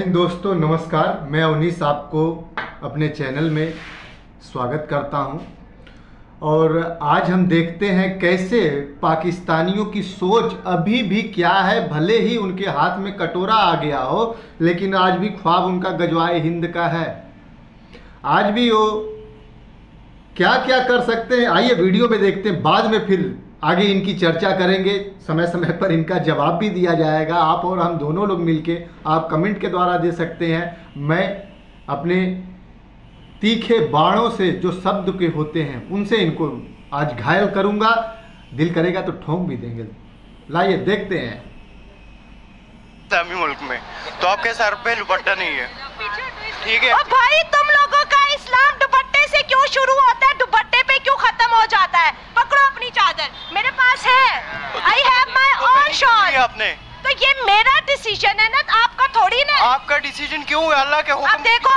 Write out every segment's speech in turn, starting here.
दोस्तों नमस्कार, मैं अवनीश आपको अपने चैनल में स्वागत करता हूं। और आज हम देखते हैं कैसे पाकिस्तानियों की सोच अभी भी क्या है। भले ही उनके हाथ में कटोरा आ गया हो, लेकिन आज भी ख्वाब उनका गजवाए हिंद का है। आज भी वो क्या क्या कर सकते हैं, आइए वीडियो में देखते हैं। बाद में फिर आगे इनकी चर्चा करेंगे, समय समय पर इनका जवाब भी दिया जाएगा। आप और हम दोनों लोग मिलके, आप कमेंट के द्वारा दे सकते हैं। मैं अपने तीखे बाणों से जो शब्द के होते हैं उनसे इनको आज घायल करूंगा। दिल करेगा तो ठोंक भी देंगे। लाइए देखते हैं। इस्लामी मुल्क में तो आपके सर पे दुपट्टा नहीं है, ठीक है? भाई तुम लोगों का इस्लाम दुपट्टे से क्यों शुरू होता है, दुपट्टे पे क्यों खत्म हो जाता है? पकड़ो अपनी चादर, मेरे पास है। I have my own shawl. आपने तो ये मेरा डिसीजन है ना, आपका थोड़ी ना। आपका डिसीजन क्यों है? अल्लाह के हुक्म। अब देखो,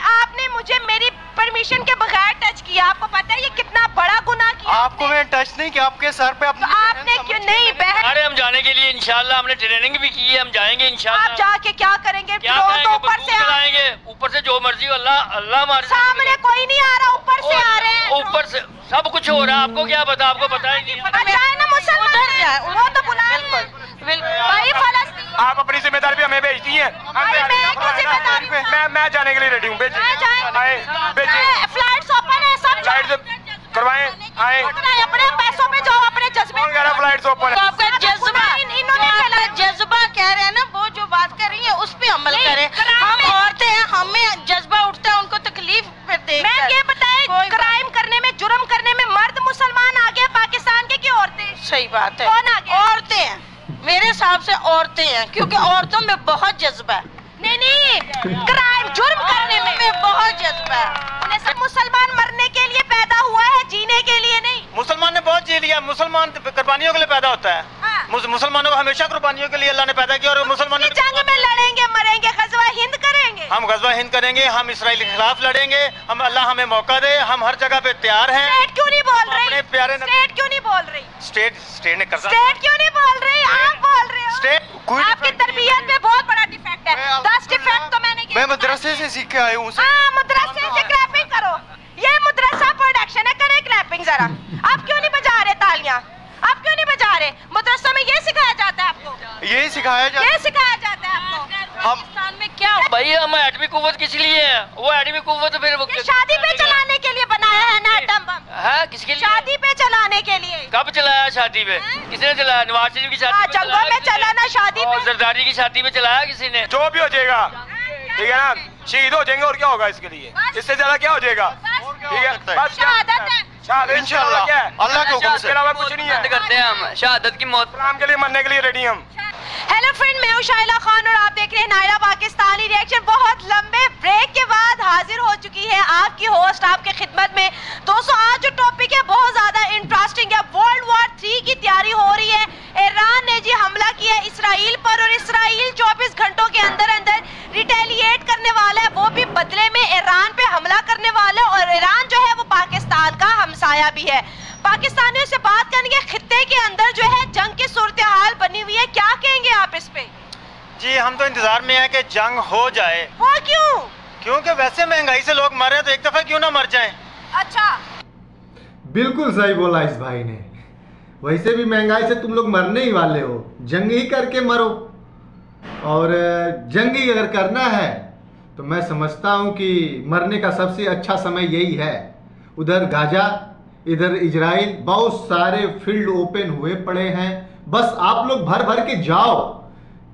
आपने मुझे मेरी परमिशन के बगैर टच किया। आपको पता है ये कितना बड़ा गुनाह किया? आपको मैं टच नहीं किया, आपके सर पे अपनी। तो आपने क्यों नहीं? बहन, अरे हम जाने के लिए इंशाल्लाह हमने ट्रेनिंग भी की है, हम जाएंगे इंशाल्लाह। आप जाके क्या करेंगे? क्या तो ऊपर से आएंगे, ऊपर से जो मर्जी हो। अल्लाह हमारे सामने कोई नहीं आ रहा, ऊपर से आ रहे हैं। ऊपर से सब कुछ हो रहा है। आपको क्या पता? आपको पता है नहीं। ना मुसलमान वो तो बुला भाई फलस्तीन। आप अपनी जिम्मेदारी पे हमें भेजती हैं। मैं जाने के लिए रेडी हूँ। फ्लाइट्स ओपन है, सब करवाएं, आए अपने पैसों पे जाओ, अपने जज्बे। फ्लाइट्स ओपन है। आपका जज्बा कह रहे हैं ना, वो जो बात कर रही है उस पे अमल करें। हम औरतें हैं, हमें जज्बा उठता है उनको तकलीफ देख। मैं ये बताएं, क्राइम करने में, जुर्म करने में मर्द मुसलमान आगे पाकिस्तान के, की औरतें? सही बात है, कौन आगे? औरतें हैं, मेरे हिसाब से औरतें हैं, क्योंकि औरतों में बहुत जज्बा है। नहीं, क्राइम जुर्म करने में बहुत जज्बा है। सब मुसलमान मरने के लिए पैदा हुआ है, जीने के लिए नहीं। मुसलमान ने बहुत जी लिया। मुसलमान कुर्बानियों के लिए पैदा होता है। मुसलमानों को हमेशा कुर्बानियों के लिए अल्लाह ने पैदा किया। और मुसलमानों जंग में लड़ेंगे, मरेंगे, गज़वा हिंद करेंगे। हम गज़वा हिंद करेंगे, हम इसराइल के खिलाफ लड़ेंगे। हम अल्लाह हमें मौका दे, हम हर जगह पे तैयार हैं। स्टेट क्यों नहीं बोल रही? अपने प्यारे स्टेट क्यों नहीं बोल रही? स्टेट ने करता। स्टेट क्यों नहीं बोल रही? आप बोल रहे हो। स्टेट आपकी तरबियत में बहुत बड़ा डिफेक्ट है। 10 डिफेक्ट तो मैं मदरसे से सीख के आया हूँ। मदरसे से क्लैपिंग करो। ये मदरसा प्रोडक्शन है, करे क्लैपिंग जरा। आप क्यों नहीं बजा रहे तालियां? आप क्यों नहीं बजा रहे? मदरसा में ये सिखाया जाता है आपको? यही सिखाया जाता है। ये सिखाया जाता है आपको? पाकिस्तान में क्या भाई हम एटमी कुव्वत किस लिए है? वो एटमी कुव्वत फिर वो शादी पे चलाने के लिए बनाया है ना एटम बम? है किसके लिए? शादी पे चलाने के लिए। कब चलाया शादी पे? किसने चलाया? नवाज शरीफ की शादी पे जंगों में चलाना, शादी पे। जरदारी की शादी पे चलाया किसी ने? जो भी हो जाएगा, ठीक है ना, शहीद हो जाएंगे और क्या होगा इसके लिए? इससे ज्यादा क्या हो जाएगा? ठीक है, बस शहादत है। शहादत इंशाल्लाह क्या है? अल्लाह के हुक्म से, अलावा कुछ नहीं है। करते हैं हम शहादत की मौत इस्लाम के लिए मरने के लिए रेडी हम। हेलो फ्रेंड, मैं हूं शाइला खान और आप देख रहे हैं नायरा पाकिस्तानी रिएक्शन। बहुत लंबे ब्रेक के बाद हाजिर हो चुकी है आपकी होस्ट आपके खिदमत में। दोस्तों, आज जो टॉपिक है बहुत ज्यादा इंटरेस्टिंग है। वर्ल्ड वॉर 3 की तैयारी हो रही है। ईरान ने जी हमला किया इसराइल पर, और इसराइल 24 घंटों के अंदर अंदर रिटेलिएट करने वाला है। वो भी बदले में ईरान पे हमला करने वाला है। और ईरान जो है वो पाकिस्तान का हमसाया भी है। पाकिस्तानियों से बात करेंगे, खित्ते के अंदर जो है जंग की सूरत हाल बनी हुई है, क्या कहेंगे आप इस पे? जी, हम तो इंतजार में है कि जंग हो जाए। वो क्यों? क्योंकि वैसे महंगाई से लोग मर रहे हैं, तो एक दफा क्यों ना मर जाएं। अच्छा, बिल्कुल सही बोला इस भाई ने। वैसे भी महंगाई से तुम लोग मरने ही वाले हो, जंग ही करके मरो। और जंग ही अगर करना है तो मैं समझता हूँ कि मरने का सबसे अच्छा समय यही है। उधर गाजा, इधर इजराइल, बहुत सारे फील्ड ओपन हुए पड़े हैं। बस आप लोग भर भर के जाओ,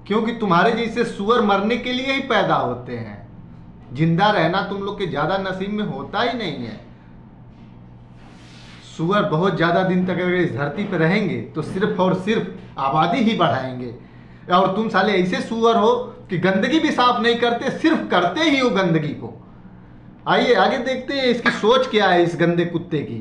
क्योंकि तुम्हारे जैसे सुअर मरने के लिए ही पैदा होते हैं। जिंदा रहना तुम लोग के ज्यादा नसीब में होता ही नहीं है। सुअर बहुत ज्यादा दिन तक अगर इस धरती पर रहेंगे तो सिर्फ और सिर्फ आबादी ही बढ़ाएंगे। और तुम साले ऐसे सुअर हो कि गंदगी भी साफ नहीं करते, सिर्फ करते ही हो गंदगी को। आइए आगे देखते हैं इसकी सोच क्या है इस गंदे कुत्ते की।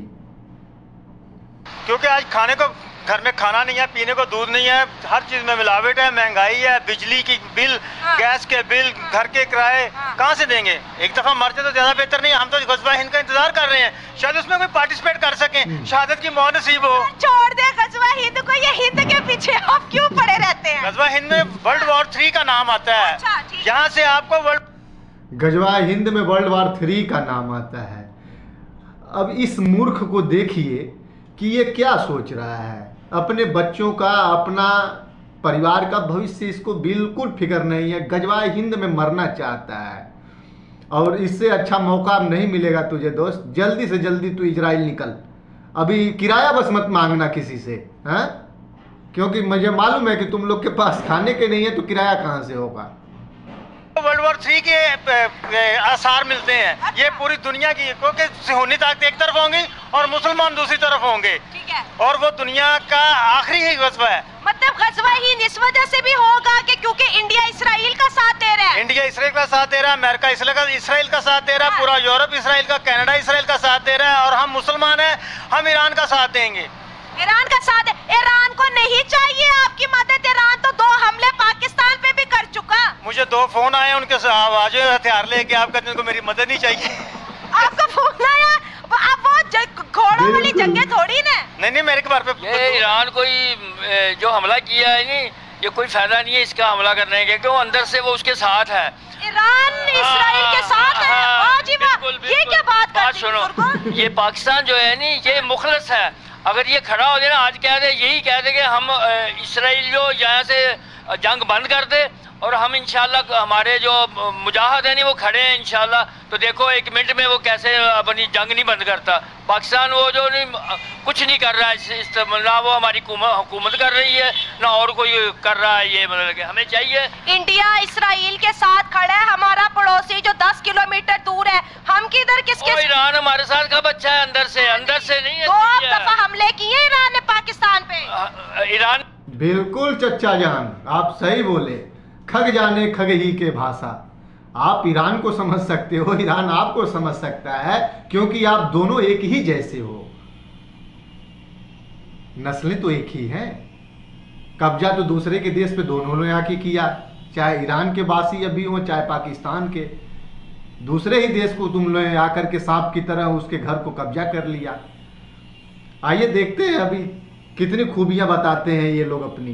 क्योंकि आज खाने को घर में खाना नहीं है, पीने को दूध नहीं है, हर चीज में मिलावट है, महंगाई है, बिजली की बिल, गैस के बिल, घर के किराए कहाँ से देंगे? एक दफा मर जाए तो ज्यादा बेहतर नहीं? हम तो ग़ज़वा हिंद का इंतजार कर रहे हैं, शायद उसमें कोई पार्टिसिपेट कर सके, शहादत की मौत नसीब हो। छोड़ दे ग़ज़वा हिंद को, ये हिंद के पीछे आप क्यों पड़े रहते हैं? ग़ज़वा हिंद में वर्ल्ड वॉर 3 का नाम आता है। यहाँ से आपको ग़ज़वा हिंद में वर्ल्ड वॉर 3 का नाम आता है। अब इस मूर्ख को देखिए कि ये क्या सोच रहा है। अपने बच्चों का, अपना परिवार का भविष्य इसको बिल्कुल फिक्र नहीं है। ग़ज़वा हिंद में मरना चाहता है और इससे अच्छा मौका नहीं मिलेगा तुझे दोस्त। जल्दी से जल्दी तू इजराइल निकल। अभी किराया बस मत मांगना किसी से, हैं? क्योंकि मुझे मालूम है कि तुम लोग के पास खाने के नहीं है तो किराया कहाँ से होगा। वर्ल्ड वॉर 3 के आसार मिलते हैं। ये पूरी दुनिया की, क्योंकि सिहोनी ताकत एक तरफ होंगी और मुसलमान दूसरी तरफ होंगे, ठीक है। और वो दुनिया का आखिरी ही ग़ज़वा है। मतलब ग़ज़वा हिंद इस वजह से भी होगा कि क्योंकि इंडिया इसराइल का साथ दे रहा है। इंडिया इसराइल का साथ दे रहा है, अमेरिका इसराइल का साथ दे रहा है, पूरा यूरोप इसराइल का, कनाडा इसराइल का साथ दे रहा है, और हम मुसलमान हैं, हम ईरान का साथ देंगे। ईरान का साथ है। ईरान को नहीं चाहिए आपकी मदद। ईरान तो 2 हमले पाकिस्तान पे भी कर चुका। मुझे 2 फोन आए, उनके आज हथियार लेके, आप कहते हैं उनको मेरी मदद नहीं चाहिए। आपका फोन आया? अब वो घोड़ों वाली जंगे थोड़ी ना। नहीं, मेरे बार पे ये ईरान कोई जो हमला किया है नहीं, ये कोई फायदा नहीं है इसका हमला करने के, क्यों अंदर से वो उसके साथ है। ईरान इसराइल के साथ है। वाह जी वाह, ये क्या बात करते हैं? सुनो, ये पाकिस्तान जो है नी, ये मुखलस है। अगर ये खड़ा हो जाए ना, आज कह दे, यही कह दे कि हम इसराइल जो यहाँ से जंग बंद कर दे, और हम इंशाल्लाह हमारे जो मुजाहिद हैं नहीं वो खड़े हैं इंशाल्लाह, तो देखो 1 मिनट में वो कैसे अपनी जंग नहीं बंद करता। पाकिस्तान वो जो नहीं कुछ नहीं कर रहा है, ना वो हमारी हुकूमत कर रही है, ना और कोई कर रहा है। ये मतलब कि हमें चाहिए, इंडिया इसराइल के साथ खड़ा है, हमारा पड़ोसी जो 10 किलोमीटर दूर है। हम किधर किसके? ईरान हमारे साथ कब अच्छा है? अंदर से नहीं है। 2 दफा हमले किए ईरान ने पाकिस्तान पे। ईरान बिल्कुल चच्चा जान, आप सही बोले। खग जाने खग ही के भाषा। आप ईरान को समझ सकते हो, ईरान आपको समझ सकता है, क्योंकि आप दोनों एक ही जैसे हो। नस्लें तो एक ही हैं। कब्जा तो दूसरे के देश पे दोनों ने आके किया, चाहे ईरान के वासी अभी हो चाहे पाकिस्तान के। दूसरे ही देश को तुम लोग आकर के सांप की तरह उसके घर को कब्जा कर लिया। आइए देखते हैं अभी कितनी खूबियां बताते हैं ये लोग अपनी।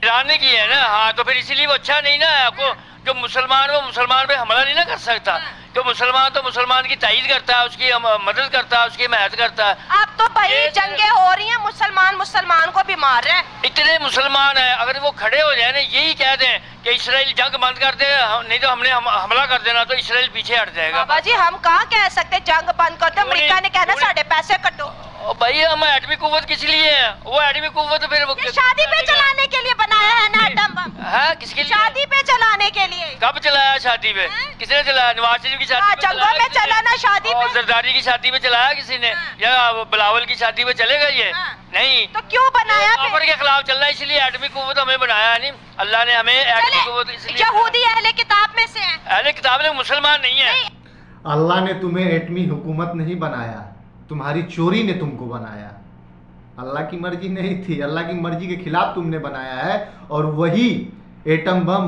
ईरान ने की है ना, हाँ, तो फिर इसीलिए वो अच्छा नहीं ना है। आपको जो मुसलमान, वो मुसलमान पे हमला नहीं ना कर सकता, जो मुसलमान तो मुसलमान की तायीद करता है, उसकी मदद करता है, उसकी हिमायत करता है। अब तो भाई जंगे हो रही हैं, मुसलमान को भी मार रहे हैं। इतने मुसलमान हैं, अगर वो खड़े हो जाए ना, यही कह दें कि इसराइल जंग बंद कर दे, नहीं तो हमने हमला कर देना, तो इसराइल पीछे हट जाएगा। बाबा जी हम कहाँ कह सकते जंग बंद कर दो? अमेरिका ने कहना साढ़े पैसे कटो। भाई हम एटमी कुव्वत किस लिए है? वो एटमी कुव्वत फिर वो शादी पे चलाने के लिए बनाया है ना एटम बम। है किसके लिए? शादी पे चलाने के लिए। कब चलाया शादी पे? किसने चलाया? नवाज शरीफ की शादी पे जंगों में चलाना, शादी और पे। जरदारी की शादी पे चलाया किसी ने? या बिलावल की शादी पे चलेगा ये? नहीं। तो क्यों बनाया? काफिर के खिलाफ चलना, इसलिए एटमी कुव्वत हमें बनाया नहीं, अल्लाह ने हमें एटमी कुव्वत इसलिए। यहूदी अहले किताब में से हैं। अहले किताब में मुसलमान नहीं है। अल्लाह ने तुम्हें एटमी हुकूमत नहीं बनाया, तुम्हारी चोरी ने तुमको बनाया। अल्लाह की मर्जी नहीं थी, अल्लाह की मर्जी के खिलाफ तुमने बनाया है। और वही एटम बम,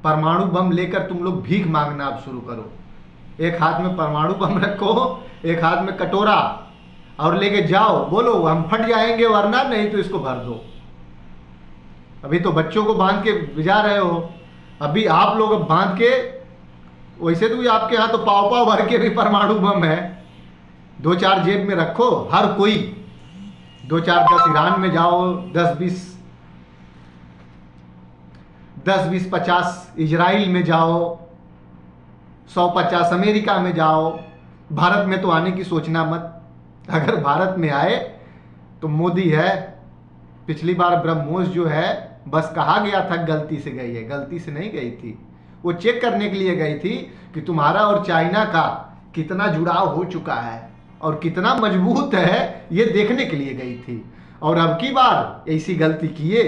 परमाणु बम लेकर तुम लोग भीख मांगना अब शुरू करो। एक हाथ में परमाणु बम रखो, एक हाथ में कटोरा, और लेके जाओ, बोलो हम फट जाएंगे वरना, नहीं तो इसको भर दो। अभी तो बच्चों को बांध के भिजा रहे हो, अभी आप लोग अब बांध के, वैसे तो आपके यहाँ तो पाव पाव भर के भी परमाणु बम है। 2-4 जेब में रखो हर कोई, 2-4-10 ईरान में जाओ, 10-20-50 इजराइल में जाओ, 100-50 अमेरिका में जाओ। भारत में तो आने की सोचना मत। अगर भारत में आए तो मोदी है, पिछली बार ब्रह्मोस जो है बस कहा गया था गलती से गई है, गलती से नहीं गई थी। वो चेक करने के लिए गई थी कि तुम्हारा और चाइना का कितना जुड़ाव हो चुका है और कितना मजबूत है, ये देखने के लिए गई थी। और अब की बार ऐसी गलती किए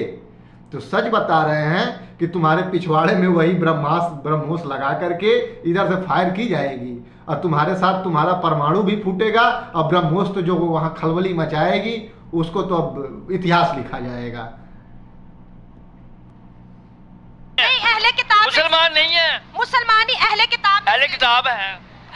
तो सच बता रहे हैं कि तुम्हारे पिछवाड़े में वही ब्रह्मोस लगा करके इधर से फायर की जाएगी, और तुम्हारे साथ तुम्हारा परमाणु भी फूटेगा, और ब्रह्मोस तो जो वहाँ खलबली मचाएगी उसको तो अब इतिहास लिखा जाएगा। नहीं, अहले किताब मुसलमान नहीं है, मुसलमान ही अहले किताब, अहले किताब है,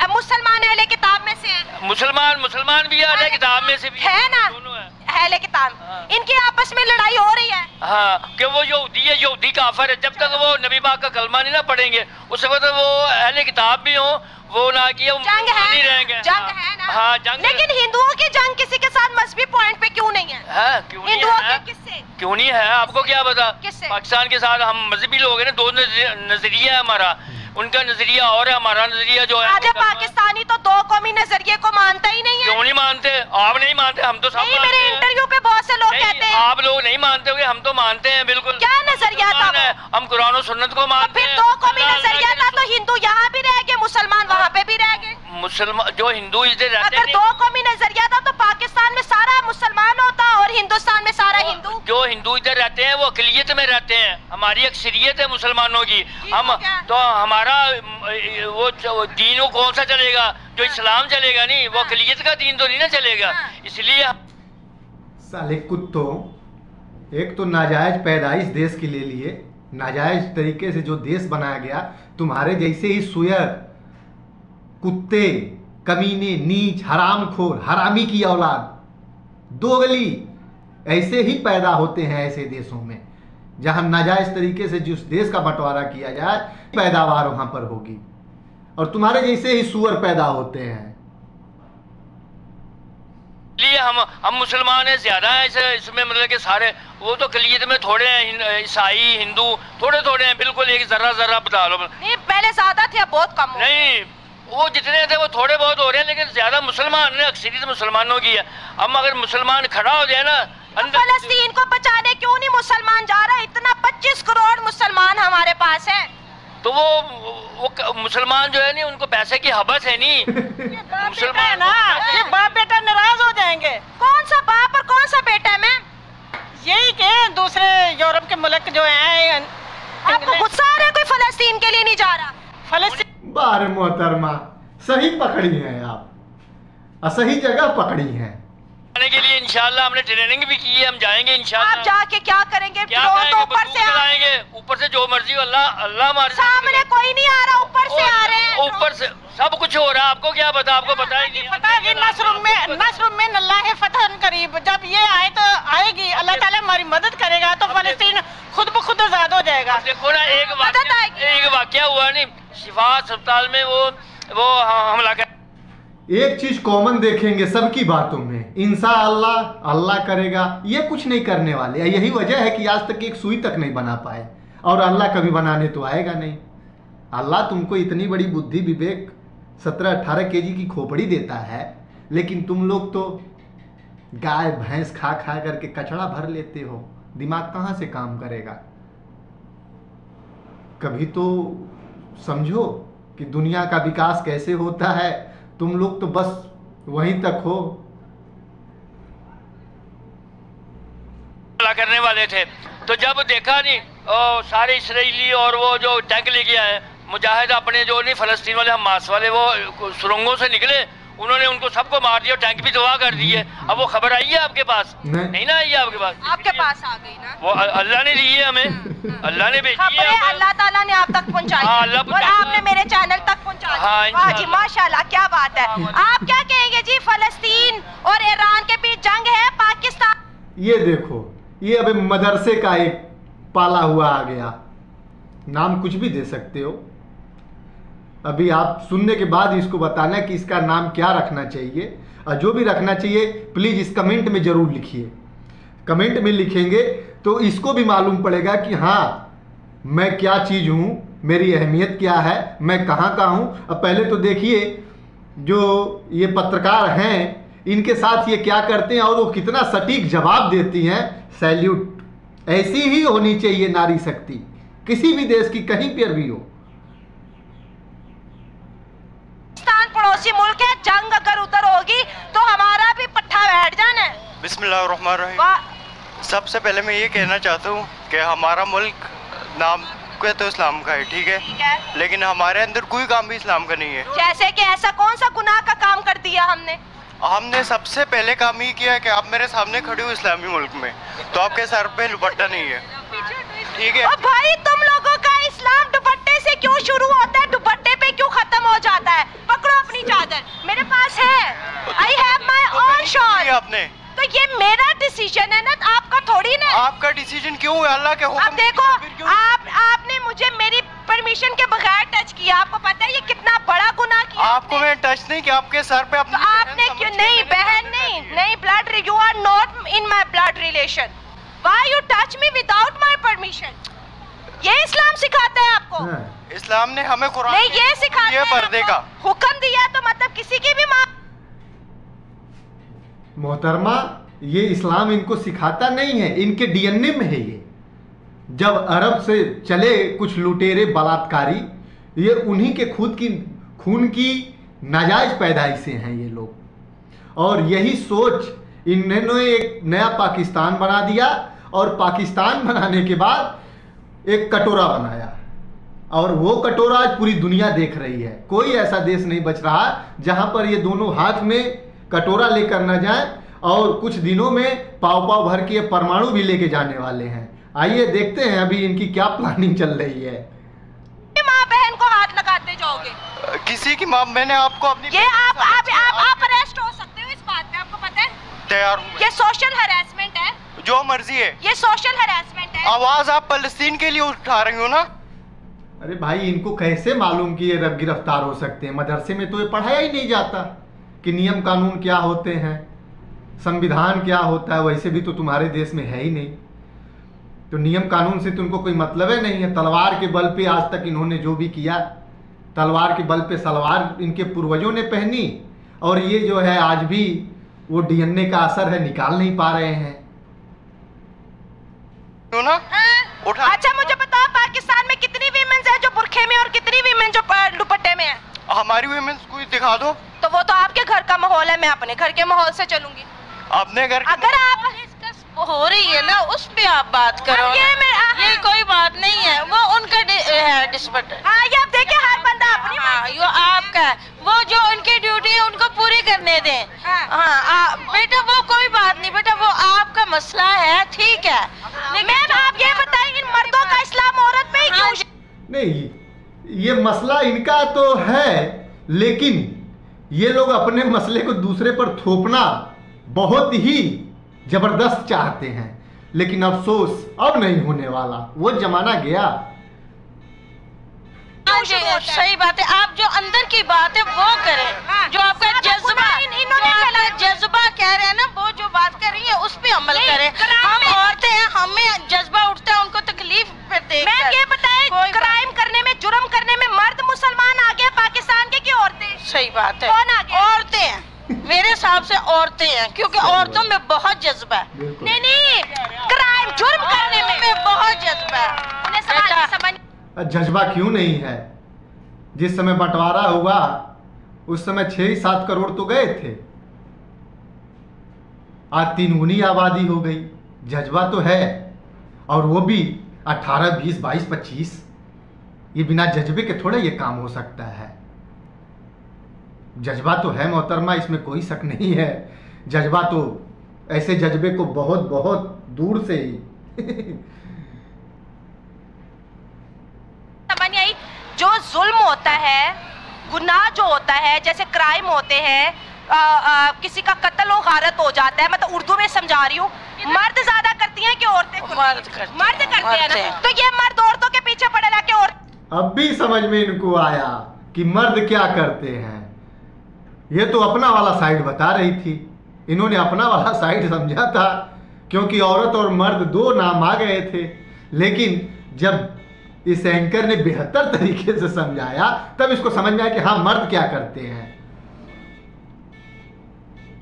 मुसलमान अहले किताब में से है, मुसलमान भी है, अहले किताब में से भी है ना, दोनों है। अहले किताब इनकी आपस में लड़ाई हो रही है। हाँ, कि वो यहूदी है, यहूदी काफिर है। जब तक वो नबी पाक का कलमा नहीं ना पढ़ेंगे उस वक्त वो अहले किताब भी हो, वो ना कि जंग है, नहीं रहेंगे। जंग है ना। हाँ, जंग। लेकिन हिंदुओं की जंग किसी के साथ मजहबी पॉइंट पे क्यों नहीं है? क्यों नहीं हिंदुओं है? के किससे? क्यों नहीं है? आपको क्या पता? किससे? पाकिस्तान के साथ हम मजहबी लोग हैं ना, दो नजरिया है हमारा, उनका नजरिया और है, हमारा नजरिया जो है। आधे पाकिस्तानी तो दो कौमी नजरिए को मानता ही नहीं है। क्यों नहीं मानते? आप नहीं मानते, हम तो सब नहीं, मानते मेरे हैं। इंटरव्यू पे बहुत से लोग कहते हैं आप लोग नहीं मानते होंगे, हम तो मानते हैं बिल्कुल। क्या नजरिया था वो? हम कुरान और सुन्नत को मानते फिर हैं। दो कौमी नजरिया था तो हिंदू यहाँ भी रह गए, मुसलमान वहाँ पे भी रह गए। मुसलमान जो हिंदू इधर रहते अगर दो कौमी नजरिया था तो पाकिस्तान में सारा मुसलमान होता और हिंदुस्तान में सारा हिंदू। जो हिंदू इधर रहते हैं वो अकलियत में रहते हैं, हमारी अक्सरियत है मुसलमानों की। हम तो हमारा वो दीन वो कौन सा चलेगा? जो इस्लाम चलेगा नहीं, वो अकलियत का दीन तो नहीं ना चलेगा। इसलिए साले कुत्तों, एक तो नाजायज पैदाइश देश के ले लिए, नाजायज तरीके से जो देश बनाया गया, तुम्हारे जैसे ही सुयर, कुत्ते, कमीने, नीच, हरामखोर, हरामी की औलाद, दोगली, ऐसे ही पैदा होते हैं ऐसे देशों में जहां नाजायज तरीके से जिस देश का बंटवारा किया जाए, पैदावार वहां पर होगी। और तुम्हारे जैसे ही सुअर पैदा होते हैं। इसलिए हम मुसलमान हैं, ज्यादा है इसमें, मतलब कि सारे वो तो अकलियत में थोड़े हैं, ईसाई हिंदू थोड़े थोड़े हैं, बिल्कुल एक जरा बता लो। नहीं, पहले ज्यादा थे, अब बहुत कम हो। नहीं, वो जितने थे वो थोड़े बहुत हो रहे हैं, लेकिन ज्यादा मुसलमान है, अक्सरियत मुसलमानों की है। हम अगर मुसलमान खड़ा हो जाए ना अंदर, फलस्तीन को बचाने क्यों नहीं मुसलमान जा रहा? इतना 25 करोड़ मुसलमान हमारे पास है। तो वो मुसलमान जो है नहीं, उनको पैसे की हवस है नहीं। मुसलमान है ना, ये बाप बेटा नाराज हो जाएंगे। कौन सा बाप और कौन सा बेटा है मैम? यही के दूसरे यूरोप के मुल्क जो हैं, आपको गुस्सा आ रहा है कोई फलस्तीन के लिए नहीं जा रहा? फलस्तीन बार मोहतरमा, सही पकड़ी हैं आप, सही जगह पकड़ी हैं। आने के लिए इंशाल्लाह हमने ट्रेनिंग भी की है, हम जाएंगे इंशाल्लाह। आप जाके क्या करेंगे? क्या तो करेंगे? ऊपर से आएंगे, ऊपर से जो मर्जी, अल्लाह हमारे सामने कोई नहीं आ रहा, ऊपर से आ रहे हैं। ऊपर से सब कुछ हो रहा है। आपको क्या पता? आपको पता ही नहीं। पता है नस्र में अल्लाह फतहन करीब, जब ये आए तो आएगी, अल्लाह ताला हमारी मदद करेगा तो फलस्तीन खुद ब खुद आजाद हो जाएगा। देखो ना, एक वाकया हुआ नहीं, शिफा अस्पताल में वो हमला कर। एक चीज कॉमन देखेंगे सबकी बातों में, इंशाअल्लाह अल्लाह करेगा, ये कुछ नहीं करने वाले। यही वजह है कि आज तक एक सुई तक नहीं बना पाए, और अल्लाह कभी बनाने तो आएगा नहीं। अल्लाह तुमको इतनी बड़ी बुद्धि विवेक 17-18 केजी की खोपड़ी देता है, लेकिन तुम लोग तो गाय भैंस खा खा करके कचड़ा भर लेते हो। दिमाग कहाँ से काम करेगा? कभी तो समझो कि दुनिया का विकास कैसे होता है। तुम लोग तो बस वहीं तक हो। करने वाले थे तो जब देखा नहीं, सारे इसराइली और वो जो टैंक लेके आए मुजाहिद अपने, जो नहीं फलस्तीन वाले हमास वाले, वो सुरंगों से निकले, उन्होंने उनको सबको मार दिया, टैंक भी तबाह कर दिए। अब वो खबर आई है आपके पास? नहीं ना आई है आपके पास? आपके पास आ गई ना, वो अल्लाह ने दी है हमें, अल्लाह ने भेजी है, अल्लाह ताला ने आप तक पहुंचाई। हाँ, अल्लाह और आपने मेरे चैनल तक पहुंचा दी। हाँ, वाह जी, माशाल्लाह, क्या बात है। आप क्या कहेंगे जी? फलस्तीन और ईरान के बीच जंग है, पाकिस्तान, ये देखो, ये अभी मदरसे का एक पाला हुआ आ गया, नाम कुछ भी दे सकते हो। अभी आप सुनने के बाद इसको बताना कि इसका नाम क्या रखना चाहिए, और जो भी रखना चाहिए प्लीज़ इस कमेंट में ज़रूर लिखिए। कमेंट में लिखेंगे तो इसको भी मालूम पड़ेगा कि हाँ, मैं क्या चीज़ हूँ, मेरी अहमियत क्या है, मैं कहाँ का हूँ। अब पहले तो देखिए जो ये पत्रकार हैं, इनके साथ ये क्या करते हैं और वो कितना सटीक जवाब देती हैं। सैल्यूट। ऐसी ही होनी चाहिए नारी शक्ति, किसी भी देश की, कहीं पर भी हो। पड़ोसी मुल्क है, जंग अगर उधर होगी तो हमारा भी पट्टा बैठ जाना है। बिस्मिल्लाहिर्रहमानिर्रहीम। सबसे पहले मैं ये कहना चाहता हूँ कि हमारा मुल्क नाम के तो इस्लाम का है, ठीक है, लेकिन हमारे अंदर कोई काम भी इस्लाम का नहीं है। जैसे कि ऐसा कौन सा गुनाह का काम कर दिया हमने? हमने सबसे पहले काम ये किया है कि आप मेरे सामने खड़े हो इस्लामी मुल्क में, तो आपके सर पे दुपट्टा नहीं है, ठीक है? भाई तुम लोगों का इस्लाम दुपट्टे से क्यों शुरू होता है, दुपट्टे पे क्यों खत्म हो जाता है? पकड़ो अपनी चादर, मेरे पास है, I have my own shawl. आपने तो ये मेरा डिसीजन है ना, आपका थोड़ी ना। आपका डिसीजन क्यों है? अल्लाह के हुक्म। अब देखो आपने मुझे मेरी परमिशन के बगैर टच किया, आपको पता है ये कितना बड़ा गुनाह किया। आपको मैंने टच नहीं किया, आपके सर पे अपनी तो आपने क्यों नहीं बहन नहीं blood, you are not in my blood relation, why you touch me without my permission? ये इस्लाम सिखाता है आपको? इस्लाम ने हमें कुरान नहीं ये सिखाता है पर्दे का हुक्म दिया, तो मतलब किसी की भी माँ। मोहतरमा, ये इस्लाम इनको सिखाता नहीं है, इनके डीएनए में है ये। जब अरब से चले कुछ लुटेरे बलात्कारी, ये उन्हीं के खून की नाजायज पैदाइश से हैं ये लोग, और यही सोच इन्होंने एक नया पाकिस्तान बना दिया, और पाकिस्तान बनाने के बाद एक कटोरा बनाया, और वो कटोरा आज पूरी दुनिया देख रही है। कोई ऐसा देश नहीं बच रहा जहां पर ये दोनों हाथ में कटोरा लेकर न जाए, और कुछ दिनों में पाव पाव भर के परमाणु भी लेके जाने वाले हैं। आइए देखते हैं अभी इनकी क्या प्लानिंग चल रही है। माँ बहन को हाथ लगाते जाओगे? किसी की माँ, मैंने आपको अपनी ये आप अरेस्ट हो सकते हो इस बात पे, आपको पता है? तैयार हूँ। ये सोशल हैरेसमेंट है, जो मर्जी है, ये सोशल हैरेसमेंट है। आवाज आप फलस्तीन के लिए उठा रही हो ना? अरे भाई, इनको कैसे मालूम कि ये गिरफ्तार हो सकते हैं? मदरसे में तो ये पढ़ाया ही नहीं जाता कि नियम कानून क्या होते हैं, संविधान क्या होता है। वैसे भी तो तुम्हारे देश में है ही नहीं, तो नियम कानून से तुमको कोई मतलब ही नहीं है। तलवार के बल पे आज तक इन्होंने जो भी किया, तलवार के बल पे सलवार इनके पूर्वजों ने पहनी, और ये जो है आज भी वो डीएनए का असर है, निकाल नहीं पा रहे हैं। तो ना उठा। अच्छा मुझे बताओ, पाकिस्तान में कितनी वीमेंस है जो बुरखे में, और कितनी वीमेंस जो दुपट्टे में है? हमारी वीमेंस कोई दिखा दो। तो वो तो आपके घर का माहौल है, मैं अपने घर के माहौल से चलूंगी। अपने घर अगर आप हो रही है ना, उस पे आप बात करो। ये कोई बात नहीं है, वो उनका डिस्पट। हाँ, ये आप देखिए, हर बंदा अपनी यो आपका है, वो जो उनकी ड्यूटी है उनको पूरी करने दें। हाँ बेटा, वो कोई बात नहीं बेटा, वो आपका मसला है, ठीक है। मैम आप ये बताइए, इन मर्दों का इस्लाम औरत पे ही क्यों? नहीं, ये मसला इनका तो है, लेकिन ये लोग अपने मसले को दूसरे पर थोपना बहुत ही जबरदस्त चाहते हैं, लेकिन अफसोस अब नहीं होने वाला, वो जमाना गया। सही बात है, आप जो अंदर की बात है वो करें, जो आपका जज्बा कह रहे हैं ना, वो जो बात कर रही है उस पे अमल करें। हम औरतें हैं, हमें जज्बा उठता है, उनको तकलीफ पे देख। मैं ये बताएं, क्राइम करने में, जुर्म करने में मर्द मुसलमान आगे पाकिस्तान के, की औरतें? सही बात है, कौन आगे? औरतें हैं, मेरे हिसाब से औरतें हैं, क्योंकि औरतों में बहुत जज्बा है। नहीं, क्राइम जुर्म करने में बहुत जज्बा है। उन्हें समझ जज्बा क्यों नहीं है? जिस समय बंटवारा हुआ उस समय 6-7 करोड़ तो गए थे, आज 3 गुनी आबादी हो गई। जज्बा तो है, और वो भी 18, 20, 22, 25। ये बिना जज्बे के थोड़ा ये काम हो सकता है। जज्बा तो है मोहतरमा, इसमें कोई शक नहीं है। जज्बा तो ऐसे जज्बे को बहुत बहुत दूर से ही समझ आई। जो जुल्म होता है, गुनाह जो होता है, जैसे क्राइम होते हैं, किसी का कत्ल और गारत हो जाता है, मतलब उर्दू में समझा रही हूँ, मर्द ज्यादा करती हैं कि औरतें? मर्द करते हैं ना। तो ये मर्द औरतों के पीछे पड़ेगा कि औरत? अब भी समझ में इनको आया कि मर्द क्या करते हैं। ये तो अपना वाला साइड बता रही थी, इन्होंने अपना वाला साइड समझा था, क्योंकि औरत और मर्द 2 नाम आ गए थे। लेकिन जब इस एंकर ने बेहतर तरीके से समझाया, तब इसको समझ में आया कि हाँ, मर्द क्या करते हैं।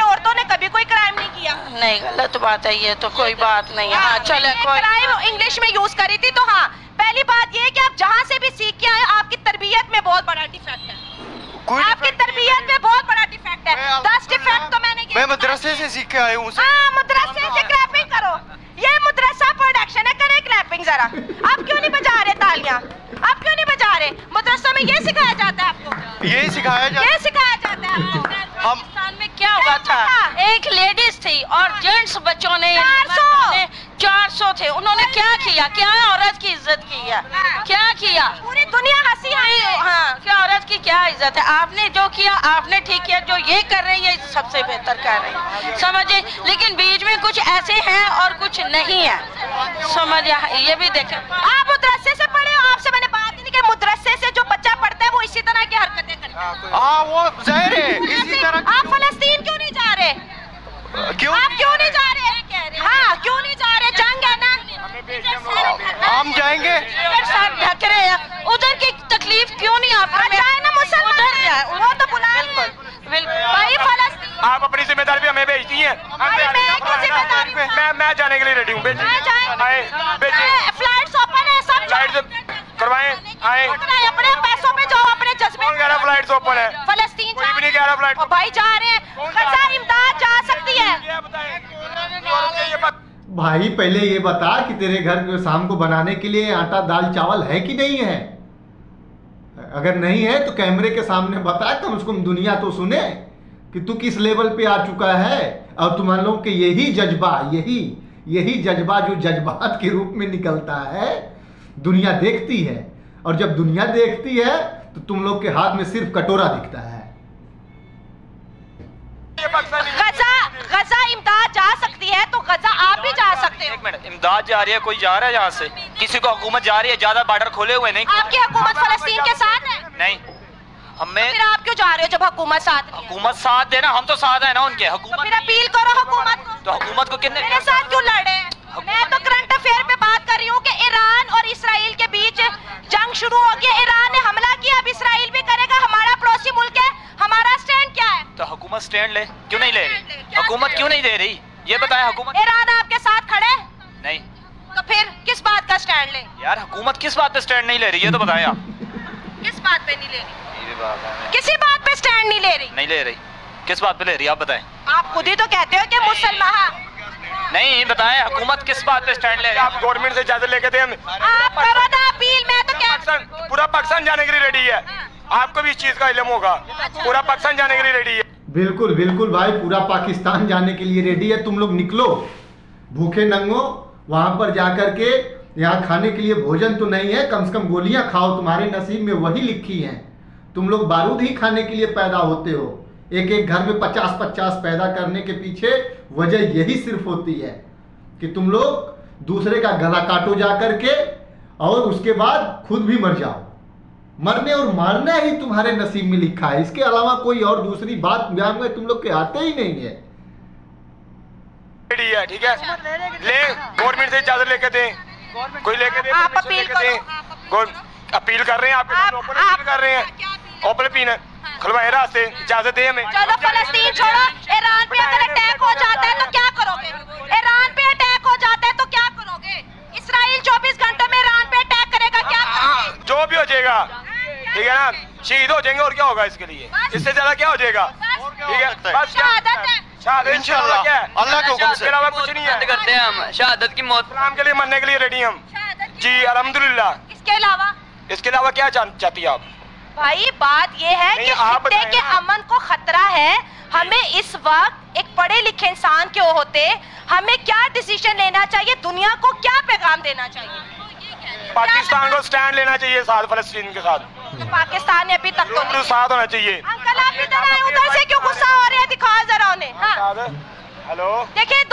औरतों ने कभी कोई क्राइम नहीं किया। नहीं, गलत बात है ये तो, कोई बात नहीं है। हाँ, चले, कोई क्राइम इंग्लिश में यूज करी थी। तो हाँ, पहली बात ये है कि आप जहाँ से भी सीख के आए, आपकी तरबियत में बहुत बड़ा डिफेक्ट है। आपकी तरबियत में बहुत बड़ा डिफेक्ट है। 10 डिफेक्ट तो मैं मदरसे से सीख के आया हूँ। हाँ, मदरसे से क्लैपिंग करो, ये मदरसा प्रोडक्शन है, करे क्लैपिंग जरा। आप क्यों नहीं बजा रहे तालियां? आप क्यों नहीं बजा रहे? मदरसों में ये सिखाया जाता है आपको? यही सिखाया जाता है। ये सिखाया जाता है आपको? पाकिस्तान में क्या होगा? लगा था। एक लेडीज थी और जेंट्स बच्चों ने 400 थे। उन्होंने क्या किया? क्या औरत की इज्जत की है? क्या किया? पूरी दुनिया हंसी है। हाँ, क्या औरत की क्या इज्जत है? आपने जो किया आपने ठीक किया, जो ये कर रहे हैं ये सबसे बेहतर कर रहे हैं, समझे। लेकिन बीच में कुछ ऐसे हैं और कुछ नहीं है, समझ। ये भी देखें, आप मदरसे से पढ़े हो, आपसे मैंने बात ही नहीं की। मदरसे से जो बच्चा पढ़ता है वो इसी तरह की हरकतें करता है। हाँ वो जाहिर है इसी तरह। आप फलस्तीन क्यों नहीं जा रहे? क्यों आप क्यों नहीं जा रहे? हाँ क्यों नहीं जा रहे? जंग है ना, हम जाएंगे। साथ ढक रहे हैं, उधर की तकलीफ क्यों नहीं आपको? जाए ना मुसलमान, उधर जाए, वो तो बुला भाई फलस्तीन। आप अपनी जिम्मेदारी भी हमें भेजती हैं। मैं जाने के लिए रेडी हूँ। फ्लाइट्स ओपन है, सब करवाएं, आए अपने पैसों पे जाओ, अपने जज्बे। कौन कह रहा फ्लाइट्स ओपन है? फलस्तीन कोई भी नहीं कह रहा फ्लाइट। भाई जा रहे हैं, गजा इमदाद जा सकती है। भाई पहले ये बता कि तेरे घर शाम को बनाने के लिए आटा दाल चावल है कि नहीं है? अगर नहीं है तो कैमरे के सामने बता, कम से कम दुनिया तो सुने कि तू किस लेवल पे आ चुका है। और तुम लोग के यही जज्बा जो जज्बात के रूप में निकलता है, दुनिया देखती है। और जब दुनिया देखती है तो तुम लोग के हाथ में सिर्फ कटोरा दिखता है। गजा इमदाद जा सकती है तो गजा आप भी जा सकते हो। एक मिनट, इमदाद जा रही है, कोई जा रहा है यहाँ से? किसी को हुकूमत जा रही है? ज्यादा बॉर्डर खोले हुए नहीं। आपकी हुकूमत फलस्तीन के साथ है? नहीं, हमें। फिर आप क्यों जा रहे हो जब हुकूमत साथ नहीं है? हुकूमत साथ देना, हम तो साथ है ना उनके। हुकूमत फिर अपील करो हुकूमत को। तो हुकूमत को कितने मेरे साथ क्यों लड़े? मैं तो करंट अफेयर पे बात कर रही हूँ कि ईरान और इसराइल के बीच जंग शुरू हो गई। ईरान ने हमला किया, अब इसराइल भी करेगा। हमारा पड़ोसी मुल्क है, हमारा स्टैंड क्या है? तो हुकूमत स्टैंड ले, क्यों नहीं ले रही? हुकूमत क्यों नहीं दे रही ये बताएं। हुकूमत ईरान आपके साथ खड़े नहीं, तो फिर किस बात का स्टैंड ले? यार हुकूमत किस बात पे स्टैंड नहीं ले रही ये तो बताएं आप। किस बात पे नहीं ले रही? ये बात है, किसी बात पे स्टैंड नहीं ले रही? नहीं ले रही। किस बात पे ले रही आप बताएं। आप खुद ही तो कहते हो कि मुसलमान। नहीं बताएं, हुकूमत किस बात पे स्टैंड ले रही? आप गवर्नमेंट से इजाजत लेके दें। आप करो ना अपील, मैं तो क्या पूरा पाकिस्तान जाने के लिए रेडी है। आपको भी इस चीज का इल्म होगा, पूरा पाकिस्तान जाने के लिए रेडी है। बिल्कुल बिल्कुल भाई, पूरा पाकिस्तान जाने के लिए रेडी है। तुम लोग निकलो, भूखे नंगो, वहां पर जाकर के यहाँ खाने के लिए भोजन तो नहीं है, कम से कम गोलियां खाओ, तुम्हारे नसीब में वही लिखी हैं। तुम लोग बारूद ही खाने के लिए पैदा होते हो। एक एक घर में 50-50 पैदा करने के पीछे वजह यही सिर्फ होती है कि तुम लोग दूसरे का गला काटो जा करके और उसके बाद खुद भी मर जाओ। मरने और मारना ही तुम्हारे नसीब में लिखा है, इसके अलावा कोई और दूसरी बात ज्ञान में तुम लोग के आते ही नहीं है। ठीक है, ले गवर्नमेंट से इजाजत लेके दें, कोई लेके दें, आप अपील करो। अपील कर रहे हैं, आपके ओपन अपील कर रहे हैं, ओपन अपील खुलवाए रास्ते, इजाजत दें हमें। चलो फलस्तीन छोड़ो, ईरान पे अगर अटैक हो जाता है तो क्या करोगे? ईरान पे अटैक हो जाता है तो क्या करोगे? इसराइल 24 घंटों में ईरान पे अटैक करेगा, क्या करोगे? जो भी हो जाएगा, ठीक है ना, शहीद हो जाएंगे और क्या होगा इसके लिए, इससे ज्यादा क्या हो जाएगा? ठीक है, बस शहादत है। शहादत इंशाल्लाह क्या है, अल्लाह के हुक्म से। इसके अलावा कुछ नहीं है। करते हैं हम शहादत की मौत इस्लाम के लिए मरने के लिए रेडी हम जी, अल्हम्दुलिल्लाह। इसके अलावा क्या चाहती है आप? भाई बात ये है कि खित्ते के अमन को खतरा है। हमें इस वक्त एक पढ़े लिखे इंसान के होते हमें क्या डिसीजन लेना चाहिए, दुनिया को क्या पैगाम देना चाहिए? पाकिस्तान को स्टैंड लेना चाहिए साथ फलस्तीन के साथ। तो पाकिस्तान ने अभी तक तो नहीं। साथ होना चाहिए। अंकल आप इधर आए, उधर से क्यों गुस्सा हो रहे हैं, दिखाओ जरा उन्हें। हाँ हेलो, देखिए